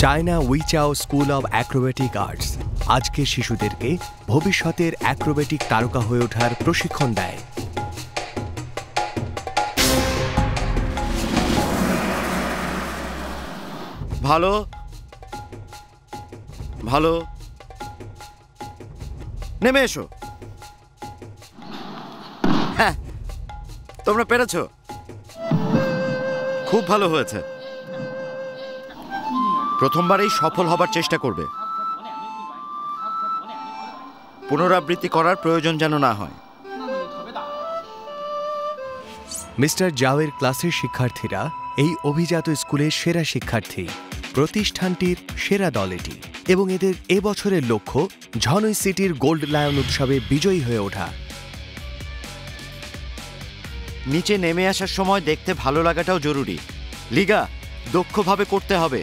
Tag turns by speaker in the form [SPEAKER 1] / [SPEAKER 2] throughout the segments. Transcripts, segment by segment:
[SPEAKER 1] China Wuqiao school of acrobatic arts আজকের শিশুদেরকে ভবিষ্যতের অ্যাক্রোব্যাটিক তারকা হয়ে ওঠার প্রশিক্ষণ দেয়।
[SPEAKER 2] ভালো ভালো, নেমে এসো। হ্যাঁ, তোমরা পেরেছো, খুব ভালো হয়েছে। প্রথমবারেই সফল হবার চেষ্টা করবে, পুনরাবৃত্তি করার প্রয়োজন যেন না হয়।
[SPEAKER 1] মিস্টার জাওয়ের ক্লাসের শিক্ষার্থীরা এই অভিজাত স্কুলের সেরা শিক্ষার্থী। প্রতিষ্ঠানটির সেরা দল এটি এবং এদের এবছরের লক্ষ্য ঝনই সিটির গোল্ড লায়ন উৎসবে বিজয়ী হয়ে ওঠা।
[SPEAKER 2] নিচে নেমে আসার সময় দেখতে ভালো লাগাটাও জরুরি। লিগা দক্ষভাবে করতে হবে।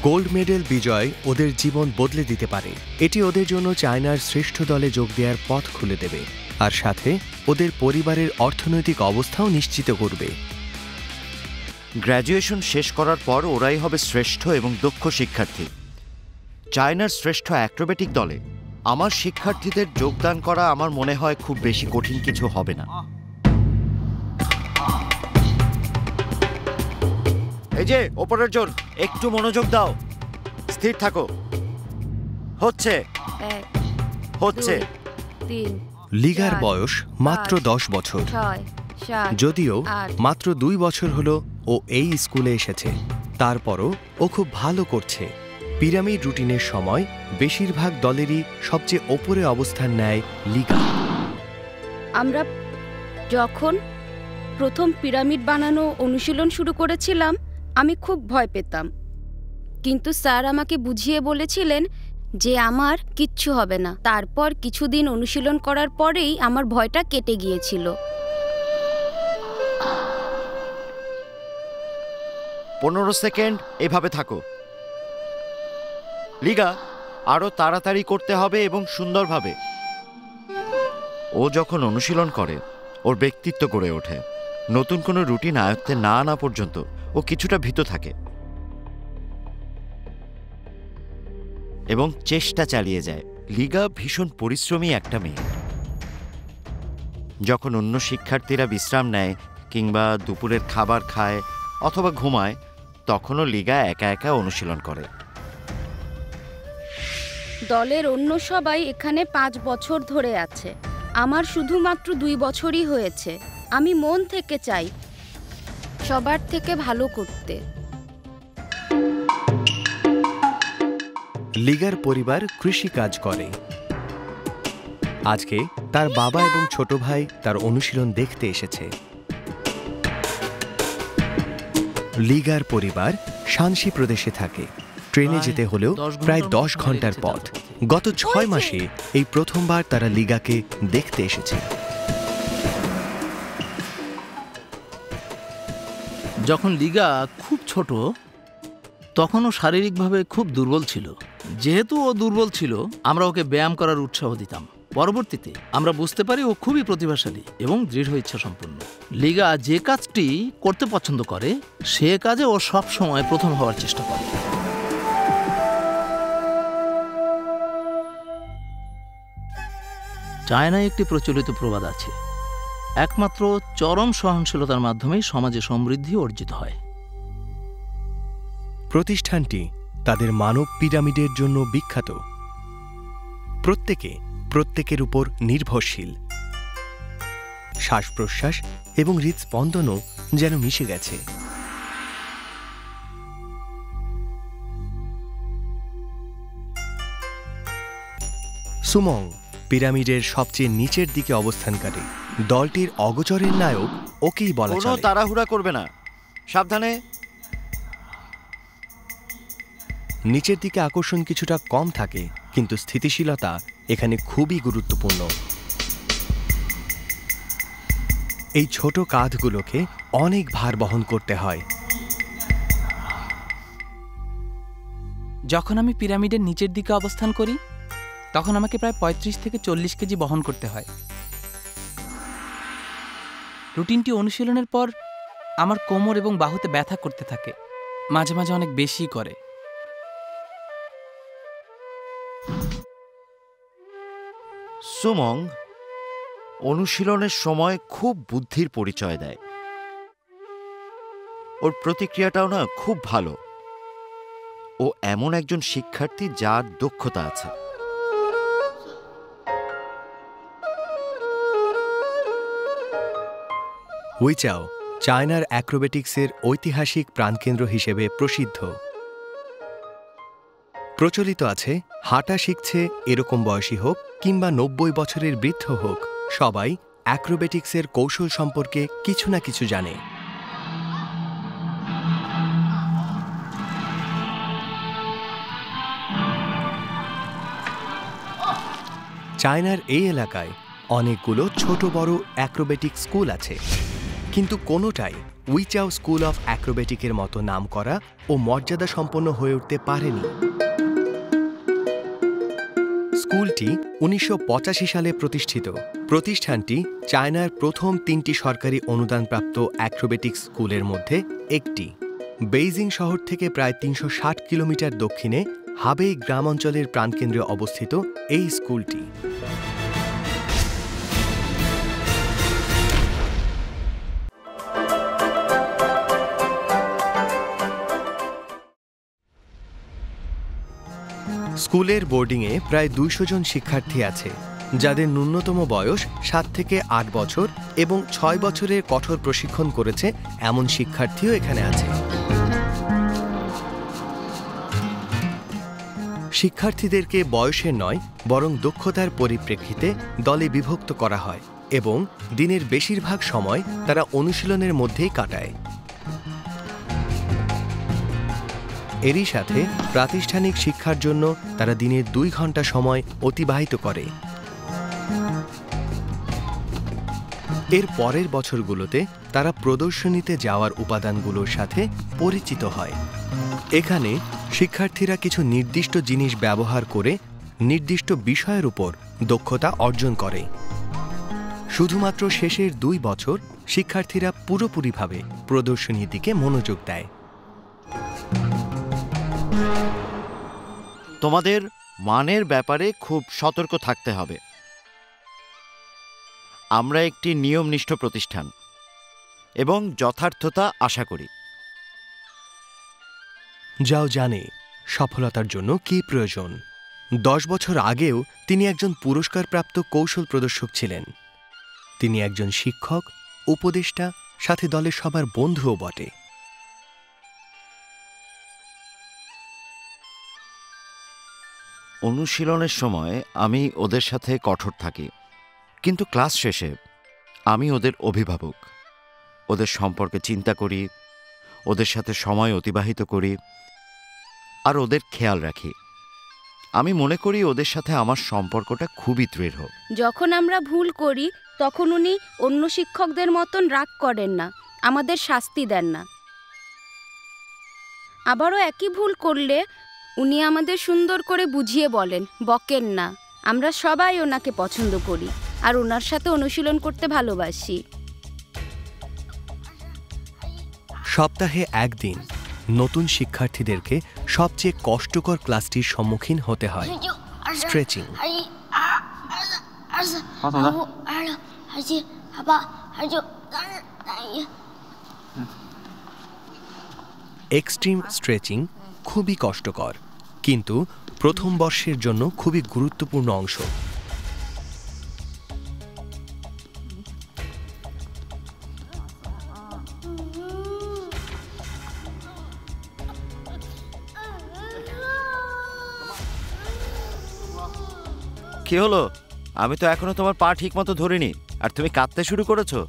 [SPEAKER 1] গোল্ড মেডেল বিজয় ওদের জীবন বদলে দিতে পারে। এটি ওদের জন্য চায়নার শ্রেষ্ঠ দলে যোগ দেওয়ার পথ খুলে দেবে, আর সাথে ওদের পরিবারের অর্থনৈতিক অবস্থাও নিশ্চিত করবে।
[SPEAKER 2] গ্র্যাজুয়েশন শেষ করার পর ওরাই হবে শ্রেষ্ঠ এবং দক্ষ শিক্ষার্থী। চায়নার শ্রেষ্ঠ অ্যাক্রোব্যাটিক দলে আমার শিক্ষার্থীদের যোগদান করা আমার মনে হয় খুব বেশি কঠিন কিছু হবে না। এই যে ওপরের জন, একটু মনোযোগ দাও, স্থির থাকো। হচ্ছে হচ্ছে।
[SPEAKER 1] লিগার বয়স মাত্র 10 বছর, যদিও মাত্র 2 বছর হলো ও এই স্কুলে এসেছে। তারপরও ও খুব ভালো করছে। পিরামিড রুটিনের সময় বেশিরভাগ দলেরই সবচেয়ে ওপরে অবস্থান নেয় লিগা।
[SPEAKER 3] আমরা যখন প্রথম পিরামিড বানানো অনুশীলন শুরু করেছিলাম আমি খুব ভয় পেতাম, কিন্তু স্যার আমাকে বুঝিয়ে বলেছিলেন যে আমার কিচ্ছু হবে না। তারপর কিছুদিন অনুশীলন করার পরেই আমার ভয়টা কেটে গিয়েছিল।
[SPEAKER 2] 15 সেকেন্ড এভাবে থাকো। লিগা আরো তাড়াতাড়ি করতে হবে এবং সুন্দরভাবে। ও যখন অনুশীলন করে ওর ব্যক্তিত্ব গড়ে ওঠে। নতুন কোনো রুটিন আয়ত্তে না আনা পর্যন্ত ও কিছুটা ভীত থাকে এবং চেষ্টা চালিয়ে যায়। লিগা ভীষণ পরিশ্রমী একটা মেয়ে। যখন অন্য শিক্ষার্থীরা বিশ্রাম নেয় কিংবা দুপুরের খাবার খায় অথবা ঘুমায়, তখনও লিগা একা একা অনুশীলন করে।
[SPEAKER 3] দলের অন্য সবাই এখানে 5 বছর ধরে আছে, আমার শুধুমাত্র 2 বছরই হয়েছে। আমি মন থেকে চাই সবার থেকে ভালো করতে।
[SPEAKER 1] লিগার পরিবার কৃষি কাজ করে। আজকে তার বাবা এবং ছোট ভাই তার অনুশীলন দেখতে এসেছে। লিগার পরিবার শানসি প্রদেশে থাকে। ট্রেনে যেতে হলেও প্রায় 10 ঘন্টার পথ। গত 6 মাসে এই প্রথমবার তারা লিগাকে দেখতে এসেছে।
[SPEAKER 4] যখন লিগা খুব ছোট তখন ও শারীরিকভাবে খুব দুর্বল ছিল। যেহেতু ও দুর্বল ছিল, আমরা ওকে ব্যায়াম করার উৎসাহ দিতাম। পরবর্তীতে আমরা বুঝতে পারি ও খুবই প্রতিভাশালী এবং দৃঢ় ইচ্ছা সম্পন্ন। লিগা যে কাজটি করতে পছন্দ করে সে কাজে ও সব সময় প্রথম হওয়ার চেষ্টা করে। চায়নায় একটি প্রচলিত প্রবাদ আছে, একমাত্র চরম সহনশীলতার মাধ্যমেই সমাজে সমৃদ্ধি অর্জিত হয়।
[SPEAKER 1] প্রতিষ্ঠানটি তাদের মানব পিরামিডের জন্য বিখ্যাত। প্রত্যেকের উপর নির্ভরশীল। শ্বাস প্রশ্বাস এবং হৃদস্পন্দনও যেন মিশে গেছে। সুমং পিরামিডের সবচেয়ে নিচের দিকে অবস্থানকারী। দলটির অগোচরের নায়ক ওকেই বলা চলে।
[SPEAKER 2] কোনো তাড়াহুড়া করবে না, সাবধানে।
[SPEAKER 1] নিচের দিকে আকর্ষণ কিছুটা কম থাকে, কিন্তু স্থিতিশীলতা এখানে খুবই গুরুত্বপূর্ণ। এই ছোট কাঁধগুলোকে অনেক ভার বহন করতে হয়।
[SPEAKER 5] যখন আমি পিরামিডের নিচের দিকে অবস্থান করি তখন আমাকে প্রায় 35 থেকে 40 কেজি বহন করতে হয়। রুটিনটি অনুশীলনের পর আমার কোমর এবং বাহুতে ব্যথা করতে থাকে। মাঝে মাঝে অনেক বেশি করে।
[SPEAKER 2] সুমং অনুশীলনের সময় খুব বুদ্ধির পরিচয় দেয়। ওর প্রতিক্রিয়াটাও না খুব ভালো। ও এমন একজন শিক্ষার্থী যার দক্ষতা আছে।
[SPEAKER 1] উইচাও চায়নার অ্যাক্রোবেটিক্সের ঐতিহাসিক প্রাণকেন্দ্র হিসেবে প্রসিদ্ধ। প্রচলিত আছে হাঁটা শিখছে এরকম বয়সী হোক কিংবা ৯০ বছরের বৃদ্ধ হোক, সবাই অ্যাক্রোবেটিক্সের কৌশল সম্পর্কে কিছু না কিছু জানে। চায়নার এই এলাকায় অনেকগুলো ছোট বড় অ্যাক্রোবেটিক স্কুল আছে, কিন্তু কোনোটাই উইচাও স্কুল অফ অ্যাক্রোবেটিকের মতো নামকরা ও মর্যাদা সম্পন্ন হয়ে উঠতে পারেনি। স্কুলটি ১৯৮৫ সালে প্রতিষ্ঠিত। প্রতিষ্ঠানটি চায়নার প্রথম ৩টি সরকারি অনুদানপ্রাপ্ত অ্যাক্রোবেটিক্স স্কুলের মধ্যে একটি। বেইজিং শহর থেকে প্রায় ৩৬০ কিলোমিটার দক্ষিণে হাবেই গ্রাম অঞ্চলের প্রাণকেন্দ্রে অবস্থিত এই স্কুলটি। স্কুলের বোর্ডিংয়ে প্রায় ২০০ জন শিক্ষার্থী আছে, যাদের ন্যূনতম বয়স ৭ থেকে ৮ বছর এবং ৬ বছরের কঠোর প্রশিক্ষণ করেছে এমন শিক্ষার্থীও এখানে আছে। শিক্ষার্থীদেরকে বয়সের নয় বরং দক্ষতার পরিপ্রেক্ষিতে দলে বিভক্ত করা হয় এবং দিনের বেশিরভাগ সময় তারা অনুশীলনের মধ্যেই কাটায়। এরই সাথে প্রাতিষ্ঠানিক শিক্ষার জন্য তারা দিনের ২ ঘন্টা সময় অতিবাহিত করে। এর পরের বছরগুলোতে তারা প্রদর্শনীতে যাওয়ার উপাদানগুলোর সাথে পরিচিত হয়। এখানে শিক্ষার্থীরা কিছু নির্দিষ্ট জিনিস ব্যবহার করে নির্দিষ্ট বিষয়ের উপর দক্ষতা অর্জন করে। শুধুমাত্র শেষের ২ বছর শিক্ষার্থীরা পুরোপুরিভাবে প্রদর্শনীর দিকে মনোযোগ দেয়।
[SPEAKER 2] তোমাদের মানের ব্যাপারে খুব সতর্ক থাকতে হবে। আমরা একটি নিয়মনিষ্ঠ প্রতিষ্ঠান এবং যথার্থতা আশা করি।
[SPEAKER 1] যাও জানে সফলতার জন্য কী প্রয়োজন। ১০ বছর আগেও তিনি একজন পুরস্কারপ্রাপ্ত কৌশল প্রদর্শক ছিলেন। তিনি একজন শিক্ষক, উপদেষ্টা, সাথে দলের সবার বন্ধুও বটে।
[SPEAKER 2] অনুশীলনের সময় আমি ওদের সাথে কঠোর থাকি, কিন্তু ক্লাস শেষে আমি ওদের অভিভাবক। ওদের সম্পর্কে চিন্তা করি, ওদের সাথে সময় অতিবাহিত করি আর ওদের খেয়াল রাখি। আমি মনে করি ওদের সাথে আমার সম্পর্কটা খুবই দৃঢ়।
[SPEAKER 3] যখন আমরা ভুল করি তখন উনি অন্য শিক্ষকদের মতন রাগ করেন না, আমাদের শাস্তি দেন না। আবারও একই ভুল করলে উনি আমাদের সুন্দর করে বুঝিয়ে বলেন, বকেন না। আমরা সবাই ওনাকে পছন্দ করি আর ওনার সাথে অনুশীলন করতে ভালোবাসি।
[SPEAKER 1] সপ্তাহে একদিন নতুন শিক্ষার্থীদেরকে সবচেয়ে কষ্টকর ক্লাসটির সম্মুখীন হতে হয়, স্ট্রেচিং। এক্সট্রিম স্ট্রেচিং খুবই কষ্টকর, কিন্তু প্রথম বর্ষের জন্য খুবই গুরুত্বপূর্ণ অংশ।
[SPEAKER 2] কি হলো? আমি তো এখনো তোমার পা ঠিক মতো ধরিনি আর তুমি কাঁদতে শুরু করেছো।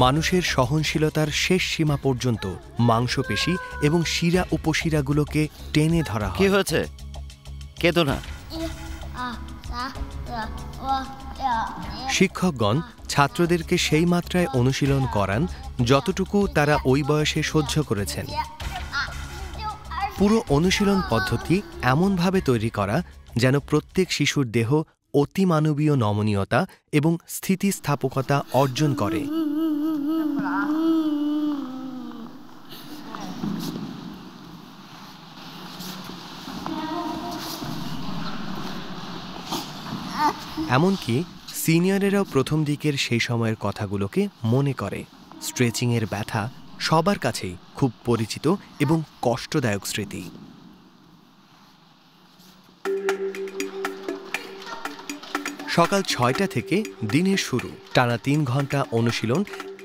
[SPEAKER 1] মানুষের সহনশীলতার শেষ সীমা পর্যন্ত মাংসপেশি এবং শিরা উপশিরাগুলোকে টেনে ধরা হয়।
[SPEAKER 2] কি হয়েছে? কেঁদো না।
[SPEAKER 1] শিক্ষকগণ ছাত্রদেরকে সেই মাত্রায় অনুশীলন করান যতটুকু তারা ওই বয়সে সহ্য করেছেন। পুরো অনুশীলন পদ্ধতি এমনভাবে তৈরি করা যেন প্রত্যেক শিশুর দেহ অতিমানবীয় নমনীয়তা এবং স্থিতিস্থাপকতা অর্জন করে। এমনকি সিনিয়রেরাও প্রথম দিকের সেই সময়ের কথাগুলোকে মনে করে। স্ট্রেচিংয়ের ব্যথা সবার কাছেই খুব পরিচিত এবং কষ্টদায়ক স্মৃতি। সকাল 6টা থেকে দিনের শুরু, টানা 3 ঘন্টা অনুশীলন,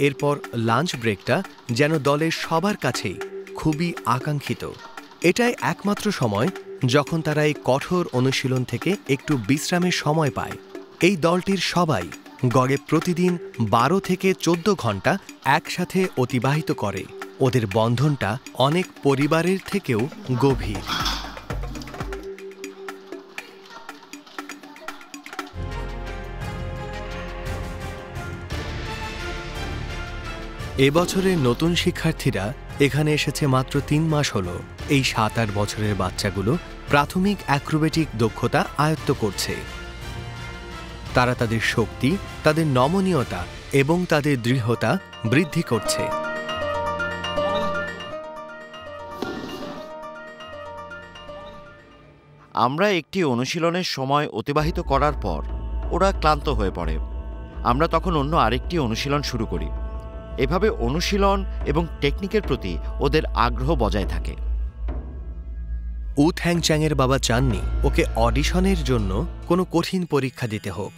[SPEAKER 1] এরপর লাঞ্চ ব্রেকটা যেন দলের সবার কাছেই খুবই আকাঙ্ক্ষিত। এটাই একমাত্র সময় যখন তারা এই কঠোর অনুশীলন থেকে একটু বিশ্রামের সময় পায়। এই দলটির সবাই গড়ে প্রতিদিন 12 থেকে 14 ঘন্টা একসাথে অতিবাহিত করে। ওদের বন্ধনটা অনেক পরিবারের থেকেও গভীর। এবছরের নতুন শিক্ষার্থীরা এখানে এসেছে মাত্র 3 মাস হলো। এই 7-8 বছরের বাচ্চাগুলো প্রাথমিক অ্যাক্রোবেটিক দক্ষতা আয়ত্ত করছে। তারা তাদের শক্তি, তাদের নমনীয়তা এবং তাদের দৃঢ়তা বৃদ্ধি করছে।
[SPEAKER 2] আমরা একটি অনুশীলনের সময় অতিবাহিত করার পর ওরা ক্লান্ত হয়ে পড়ে। আমরা তখন অন্য আরেকটি অনুশীলন শুরু করি। এভাবে অনুশীলন এবং টেকনিকের প্রতি ওদের আগ্রহ বজায় থাকে।
[SPEAKER 1] উ থ্যাংচ্যাংয়ের বাবা চাননি ওকে অডিশনের জন্য কোনো কঠিন পরীক্ষা দিতে হোক।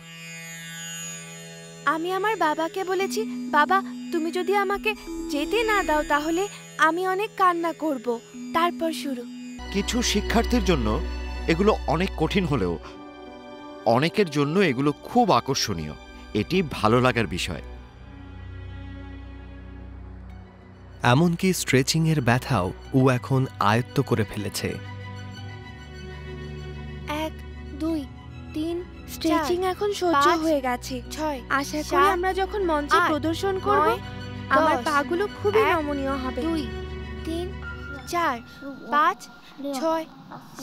[SPEAKER 6] আমি আমার বাবাকে বলেছি, বাবা তুমি যদি আমাকে যেতে না দাও তাহলে আমি অনেক কান্না করব। তারপর শুরু।
[SPEAKER 2] কিছু শিক্ষার্থীর জন্য এগুলো অনেক কঠিন হলেও অনেকের জন্য এগুলো খুব আকর্ষণীয়। এটি ভালো লাগার বিষয়।
[SPEAKER 1] এমনকি স্ট্রেচিংয়ের ব্যথাও ও এখন আয়ত্ত করে ফেলেছে।
[SPEAKER 6] 1 2 3 স্ট্রেচিং এখন সহ্য হয়ে গেছে। 6 আশা করি আমরা যখন মঞ্চে প্রদর্শন করব আমার পাগুলো খুবই নমনীয় হবে। 2 3 4 5 6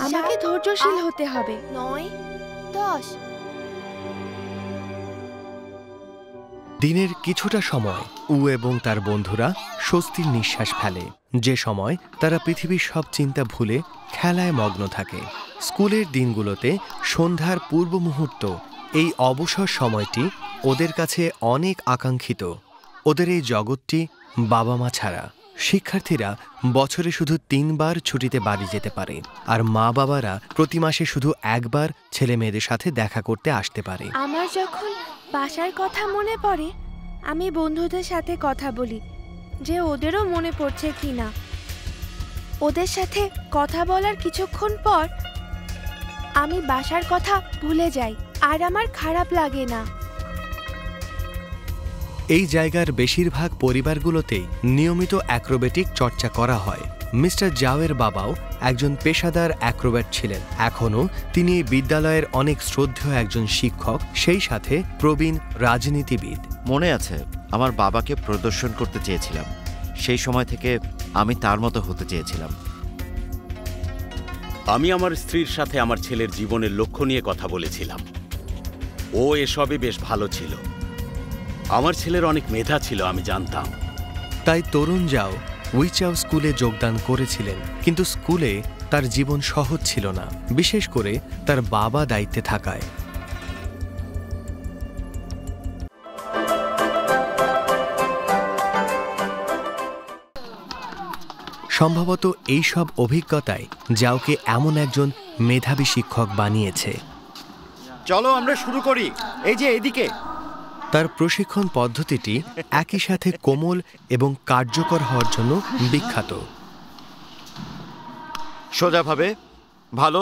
[SPEAKER 6] আমাকে ধৈর্যশীল হতে হবে। 9 10
[SPEAKER 1] দিনের কিছুটা সময় উ এবং তার বন্ধুরা স্বস্তির নিঃশ্বাস ফেলে, যে সময় তারা পৃথিবীর সব চিন্তা ভুলে খেলায় মগ্ন থাকে। স্কুলের দিনগুলোতে সন্ধ্যার পূর্ব মুহূর্ত, এই অবসর সময়টি ওদের কাছে অনেক আকাঙ্ক্ষিত। ওদের এই জগৎটি বাবা মা ছাড়া। শিক্ষার্থীরা বছরে শুধু 3 বার ছুটিতে বাড়ি যেতে পারে, আর মা বাবারা প্রতি মাসে শুধু একবার ছেলে মেয়েদের সাথে দেখা করতে আসতে পারে।
[SPEAKER 6] আমার যখন বাসার কথা মনে পড়ে আমি বন্ধুদের সাথে কথা বলি যে ওদেরও মনে পড়ছে কিনা। ওদের সাথে কথা বলার কিছুক্ষণ পর আমি বাসার কথা ভুলে যাই, আর আমার খারাপ লাগে না।
[SPEAKER 1] এই জায়গার বেশিরভাগ পরিবারগুলোতেই নিয়মিত অ্যাক্রোবেটিক চর্চা করা হয়। মিস্টার জাওয়ের বাবাও একজন পেশাদার অ্যাক্রোব্যাট ছিলেন। এখনও তিনি এই বিদ্যালয়ের অনেক শ্রদ্ধেয় একজন শিক্ষক, সেই সাথে প্রবীণ রাজনীতিবিদ।
[SPEAKER 2] মনে আছে আমার বাবাকে প্রদর্শন করতে চেয়েছিলাম। সেই সময় থেকে আমি তার মতো হতে চেয়েছিলাম।
[SPEAKER 7] আমি আমার স্ত্রীর সাথে আমার ছেলের জীবনের লক্ষ্য নিয়ে কথা বলেছিলাম। ও এসবে বেশ ভালো ছিল। আমার ছেলের অনেক মেধা ছিল, আমি জানতাম।
[SPEAKER 1] তাই তরুণ জাও উইচাও স্কুলে যোগদান করেছিলেন, কিন্তু স্কুলে তার জীবন সহজ ছিল না, বিশেষ করে তার বাবা দায়িত্বে থাকায়। সম্ভবত এই সব অভিজ্ঞতায় জাওকে এমন একজন মেধাবী শিক্ষক বানিয়েছে।
[SPEAKER 2] চলো আমরা শুরু করি। এই যে এদিকে।
[SPEAKER 1] তার প্রশিক্ষণ পদ্ধতিটি একই সাথে কোমল এবং কার্যকর হওয়ার জন্য বিখ্যাত।
[SPEAKER 2] সোজাভাবে, ভালো,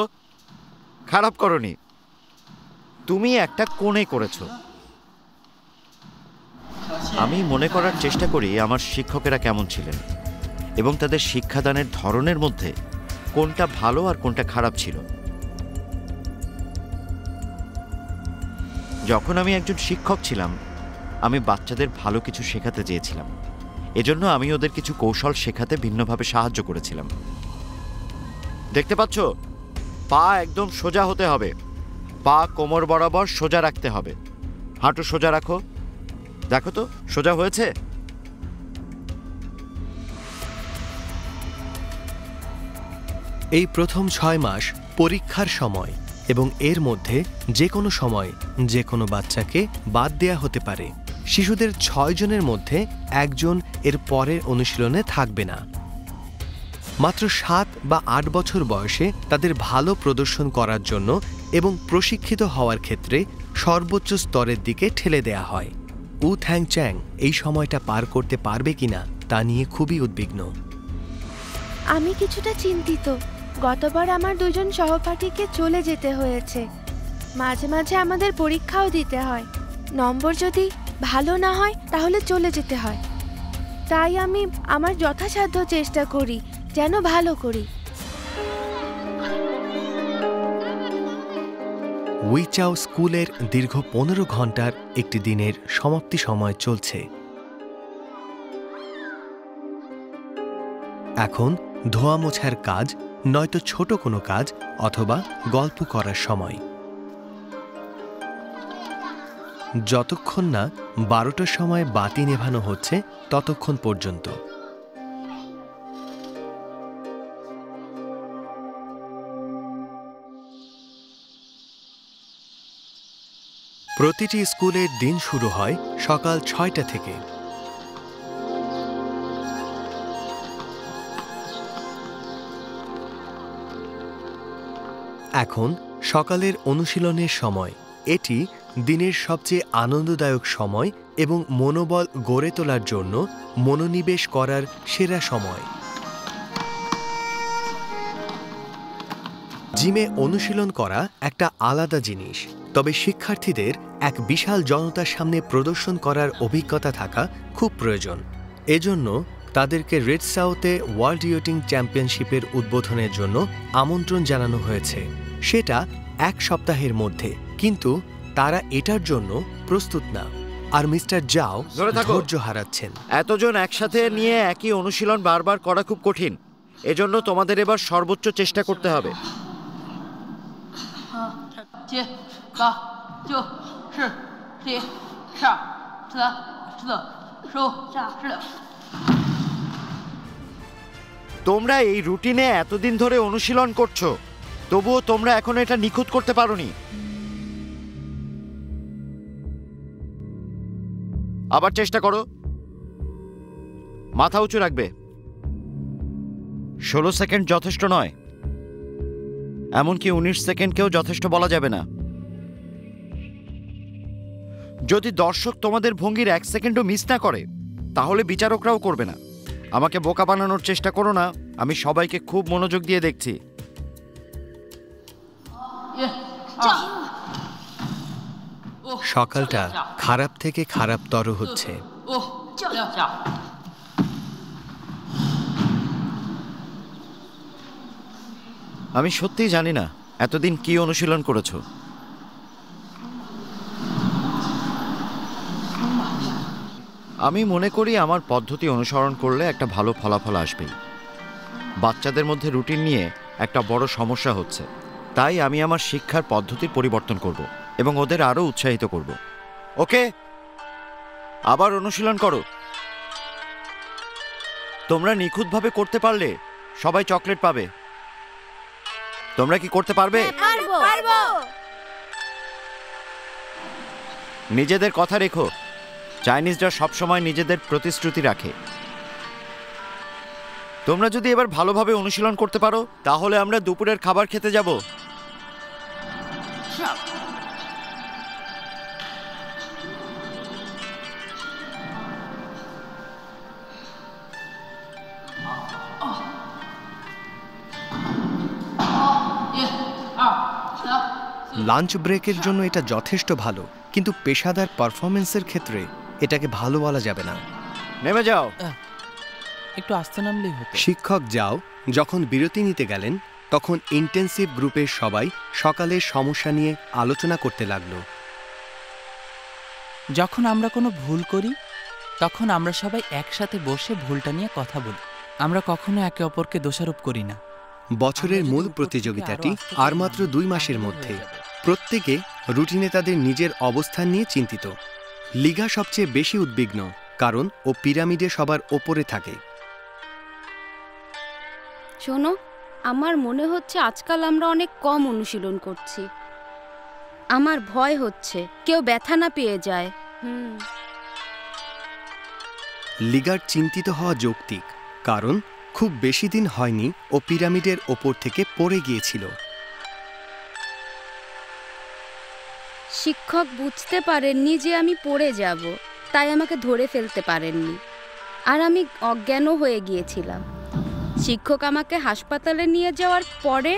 [SPEAKER 2] খারাপ করনি। তুমি একটা কোণে করেছ। আমি মনে করার চেষ্টা করি আমার শিক্ষকেরা কেমন ছিলেন এবং তাদের শিক্ষাদানের ধরনের মধ্যে কোনটা ভালো আর কোনটা খারাপ ছিল। যখন আমি একজন শিক্ষক ছিলাম আমি বাচ্চাদের ভালো কিছু শেখাতে চেয়েছিলাম। এজন্য আমি ওদের কিছু কৌশল শেখাতে ভিন্নভাবে সাহায্য করেছিলাম। দেখতে পাচ্ছ, পা একদম সোজা হতে হবে, পা কোমর বরাবর সোজা রাখতে হবে, হাঁটু সোজা রাখো। দেখো তো সোজা হয়েছে?
[SPEAKER 1] এই প্রথম 6 মাস পরীক্ষার সময়, এবং এর মধ্যে যে কোনো সময় যে কোনো বাচ্চাকে বাদ দেয়া হতে পারে। শিশুদের 6 জনের মধ্যে একজন এর পরের অনুশীলনে থাকবে না। মাত্র 7 বা 8 বছর বয়সে তাদের ভালো প্রদর্শন করার জন্য এবং প্রশিক্ষিত হওয়ার ক্ষেত্রে সর্বোচ্চ স্তরের দিকে ঠেলে দেয়া হয়। উ থ্যাং চ্যাং এই সময়টা পার করতে পারবে কিনা তা নিয়ে খুবই উদ্বিগ্ন।
[SPEAKER 6] আমি কিছুটা চিন্তিত। গতবার আমার 2 জন সহপাঠীকে চলে যেতে হয়েছে। মাঝে মাঝে আমাদের পরীক্ষাও দিতে হয়। নম্বর যদি ভালো না হয় তাহলে চলে যেতে হয়। তাই আমি আমার যথাসাধ্য চেষ্টা করি যেন ভালো করি।
[SPEAKER 1] উইচাও স্কুলের দীর্ঘ 15 ঘন্টার একটি দিনের সমাপ্তি সময় চলছে। এখন ধোয়া মোছার কাজ, নয়তো ছোট কোনো কাজ অথবা গল্প করার সময়। যতক্ষণ না 12টার সময় বাতি নেভানো হচ্ছে ততক্ষণ পর্যন্ত। প্রতিটি স্কুলের দিন শুরু হয় সকাল 6টা থেকে। এখন সকালের অনুশীলনের সময়। এটি দিনের সবচেয়ে আনন্দদায়ক সময় এবং মনোবল গড়ে তোলার জন্য মনোনিবেশ করার সেরা সময়। জিমে অনুশীলন করা একটা আলাদা জিনিস, তবে শিক্ষার্থীদের এক বিশাল জনতার সামনে প্রদর্শন করার অভিজ্ঞতা থাকা খুব প্রয়োজন। এজন্য তাদেরকে রেড সাউথে ওয়ার্ল্ড ইয়টিং চ্যাম্পিয়নশিপের উদ্বোধনের জন্য আমন্ত্রণ জানানো হয়েছে। সেটা 1 সপ্তাহের মধ্যে, কিন্তু তারা এটার জন্য প্রস্তুত না। আর মিস্টার জাও ধৈর্য হারাচ্ছেন।
[SPEAKER 2] এতজন একসাথে নিয়ে একই অনুশীলন বারবার করা খুব কঠিন। এজন্য তোমাদের এবার সর্বোচ্চ চেষ্টা করতে হবে। তোমরা এই রুটিনে এতদিন ধরে অনুশীলন করছো, তবুও তোমরা এখন এটা নিখুঁত করতে পারোনি। আবার চেষ্টা করো। মাথা উঁচু রাখবে। 16 সেকেন্ড যথেষ্ট নয়, এমনকি 19 সেকেন্ডকেও যথেষ্ট বলা যাবে না। যদি দর্শক তোমাদের ভঙ্গির 1 সেকেন্ডও মিস না করে, তাহলে বিচারকরাও করবে না। আমাকে বোকা বানানোর চেষ্টা করো না, আমি সবাইকে খুব মনোযোগ দিয়ে দেখছি।
[SPEAKER 1] সকালটা খারাপ থেকে খারাপতর হচ্ছে।
[SPEAKER 2] আমি সত্যিই জানি না এতদিন কি অনুশীলন করেছো। আমি মনে করি আমার পদ্ধতি অনুসরণ করলে একটা ভালো ফলাফল আসবেই। বাচ্চাদের মধ্যে রুটিন নিয়ে একটা বড় সমস্যা হচ্ছে, তাই আমি আমার শিক্ষার পদ্ধতির পরিবর্তন করব এবং ওদের আরও উৎসাহিত করব। ওকে, আবার অনুশীলন করো। তোমরা নিখুঁতভাবে করতে পারলে সবাই চকলেট পাবে। তোমরা কি করতে পারবে?
[SPEAKER 6] পারবো।
[SPEAKER 2] নিজেদের কথা রেখো। চাইনিজরা সবসময় নিজেদের প্রতিশ্রুতি রাখে। তোমরা যদি এবার ভালোভাবে অনুশীলন করতে পারো, তাহলে আমরা দুপুরের খাবার খেতে যাব।
[SPEAKER 1] লাঞ্চ ব্রেকের জন্য এটা যথেষ্ট ভালো, কিন্তু পেশাদার পারফরমেন্সের ক্ষেত্রে এটাকে ভালো বলা যাবে না।
[SPEAKER 2] নেমে যাও।
[SPEAKER 5] একটু আস্তে নামলেই হতো।
[SPEAKER 1] শিক্ষক যাও যখন বিরতি নিতে গেলেন, তখন ইন্টেন্সিভ গ্রুপের সবাই সকালের সমস্যা নিয়ে আলোচনা করতে লাগলো।
[SPEAKER 5] যখন আমরা কোনো ভুল করি, তখন আমরা সবাই একসাথে বসে ভুলটা নিয়ে কথা বলি। আমরা কখনো একে অপরকে দোষারোপ করি না।
[SPEAKER 1] বছরের মূল প্রতিযোগিতাটি আর মাত্র 2 মাসের মধ্যে। প্রত্যেকে রুটিনে তাদের নিজের অবস্থান নিয়ে চিন্তিত। লিগা সবচেয়ে বেশি উদ্বিগ্ন, কারণ ও পিরামিডে সবার ওপরে থাকে।
[SPEAKER 3] শোনো, আমার মনে হচ্ছে আজকাল আমরা অনেক কম অনুশীলন করছি। আমার ভয় হচ্ছে কেউ ব্যথা না পেয়ে যায়।
[SPEAKER 1] লিগার চিন্তিত হওয়া যৌক্তিক, কারণ খুব বেশি দিন হয়নি ও পিরামিডের ওপর থেকে পড়ে গিয়েছিল।
[SPEAKER 3] শিক্ষক বুঝতে পারেননি যে আমি পড়ে যাব, তাই আমাকে ধরে ফেলতে পারেননি, আর আমি অজ্ঞানও হয়ে গিয়েছিলাম। শিক্ষক আমাকে হাসপাতালে নিয়ে যাওয়ার পরে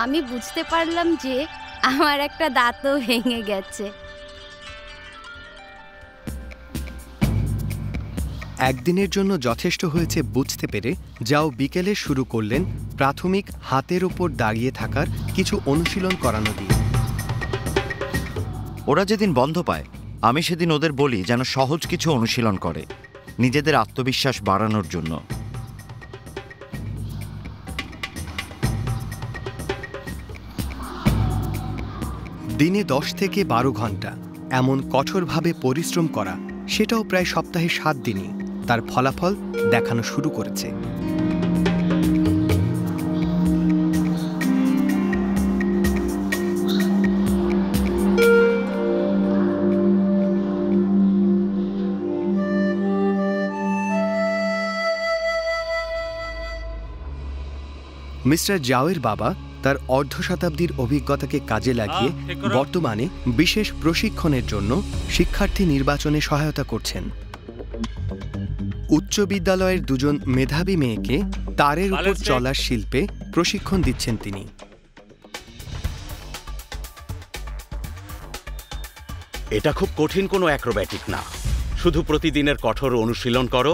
[SPEAKER 3] আমি বুঝতে পারলাম যে আমার একটা দাঁতও ভেঙে গেছে।
[SPEAKER 1] একদিনের জন্য যথেষ্ট হয়েছে বুঝতে পেরে যাও বিকেলে শুরু করলেন প্রাথমিক হাতের ওপর দাঁড়িয়ে থাকার কিছু অনুশীলন করানো দিয়ে।
[SPEAKER 2] ওরা যেদিন বন্ধ পায় আমি সেদিন ওদের বলি যেন সহজ কিছু অনুশীলন করে, নিজেদের আত্মবিশ্বাস বাড়ানোর জন্য।
[SPEAKER 1] দিনে 10 থেকে 12 ঘন্টা এমন কঠোরভাবে পরিশ্রম করা, সেটাও প্রায় সপ্তাহে 7 দিনই তার ফলাফল দেখানো শুরু করেছে। মিস্টার জাওয়ের বাবা তার অর্ধ শতাব্দীর অভিজ্ঞতাকে কাজে লাগিয়ে বর্তমানে বিশেষ প্রশিক্ষণের জন্য শিক্ষার্থী নির্বাচনে সহায়তা করছেন। উচ্চ বিদ্যালয়ের দুজন মেধাবী মেয়েকে তারের উপর চলার শিল্পে প্রশিক্ষণ দিচ্ছেন তিনি।
[SPEAKER 7] এটা খুব কঠিন কোনো অ্যাক্রোব্যাটিক না, শুধু প্রতিদিনের কঠোর অনুশীলন করো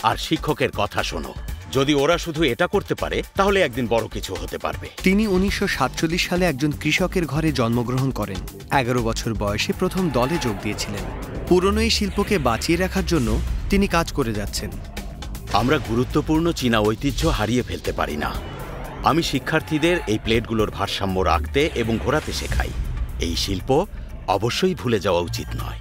[SPEAKER 7] আর শিক্ষকের কথা শোনো। যদি ওরা শুধু এটা করতে পারে তাহলে একদিন বড় কিছু হতে পারবে।
[SPEAKER 1] তিনি 1947 সালে একজন কৃষকের ঘরে জন্মগ্রহণ করেন। 11 বছর বয়সে প্রথম দলে যোগ দিয়েছিলেন। পুরনো এই শিল্পকে বাঁচিয়ে রাখার জন্য তিনি কাজ করে যাচ্ছেন।
[SPEAKER 7] আমরা গুরুত্বপূর্ণ চীনা ঐতিহ্য হারিয়ে ফেলতে পারি না। আমি শিক্ষার্থীদের এই প্লেটগুলোর ভারসাম্য রাখতে এবং ঘোরাতে শেখাই। এই শিল্প অবশ্যই ভুলে যাওয়া উচিত নয়।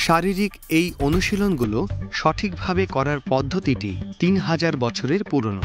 [SPEAKER 1] শারীরিক এই অনুশীলনগুলো সঠিকভাবে করার পদ্ধতিটি 3000 বছরের পুরনো।